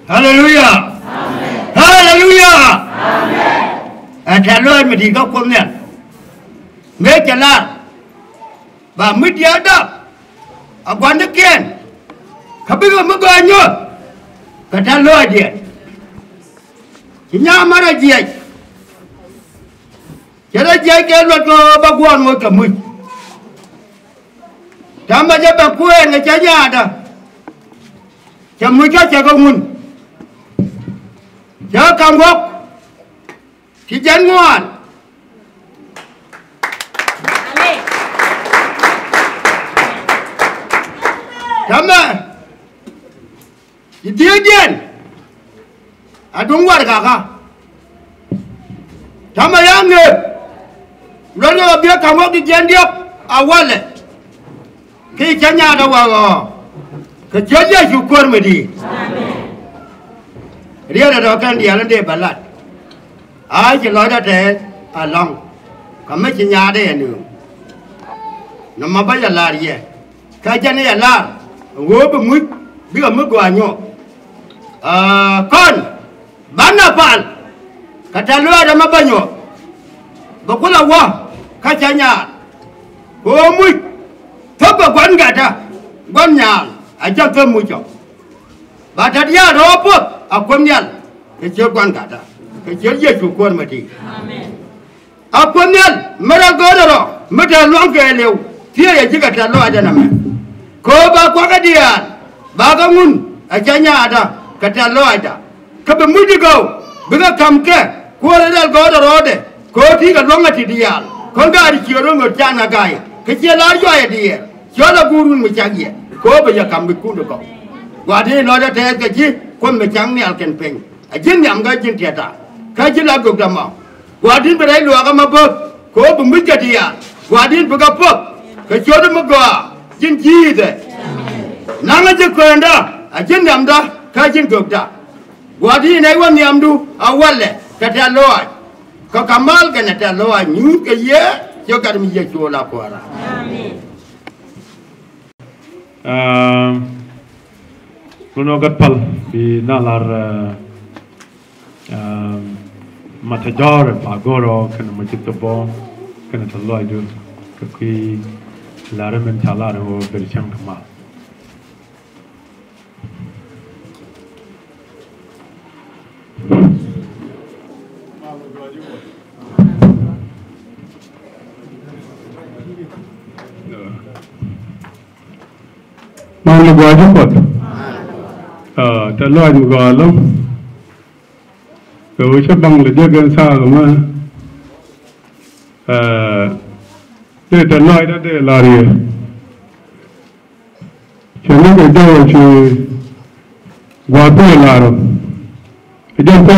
Hallelujah. Hallelujah. Thầy lôi mà đi góc quân nhận mấy chả là và mới nhớ đó ở quán nước kiên không biết mới gọi nhớ cái thầy lôi điện chỉ nhau mà là gì chỉ là gì cái luật của bác quan ngồi cả mình chẳng mà cho bà quên là trái nhà đó chẳng mới cho chả công mình chớ cầm gốc thì chân ngoan chấm mà thì tiêu tiền đúng quá cả chấm mà yang người rồi nó biết cầm gốc thì chân điệp quan lệ khi chân nhà đâu vào cái chân nhà chịu quân mới đi dia ada dokan dia lende balat ai chỉ nói ra thế long còn mấy chị nhà đây nữa nó mà bây giờ là gì cái chân này là ngô bự mũi biết ở mức qua nhọ con bán nào bạn cái chân lúa đó mà bao nhiêu có là quá cái chân nhà ngô mũi thấp vào quán gà ta quán nhà ở trong cơm mũi chó và thật ra đó bớt à quân nhân cái chiếu quan cả đó cái chiếu Giêsu quân mà đi à quân nhân mà ra có đó mà ra loang cái liều thì là chỉ cả lo ada nama có ba qua cái dia ba cái mun ở trên nhà đó cả lo ada cái bên mũi đi câu bây giờ cầm cái qua đây có đó đấy có thì cái loang cái dia con cái đi chiếu rồi cha na cái chiếu lá cho dia cho là guru mới chắc gì có bây giờ cầm bị cuốn được không qua đi nói ra thế cái gì quân mới chẳng này alken peng ajin nhầm cái chuyện thiệt à cái chuyện là cuộc đàm mạo qua đi bên đây lùa cái mà bớt có bùng bít cái gì à qua đi bên cái bớt cái chỗ đó mà qua chuyện gì đấy nang cái chuyện đó ajin nhầm đó cái chuyện cuộc đó qua đi này qua nhầm du awal leh kata loa kau kamal kan kata loa nyut ke ye yo kad mi je chola kuara Kuno gatpal di nalar matajor pagoro kana majitobo kana thaloi ju ki laramen chala ro berchang kama mau gua jemput terlalu juga lom, kalau sebang le dia kan sah lom, dia terlalu dah dia lari, jadi kita tu gua tu lari, itu apa?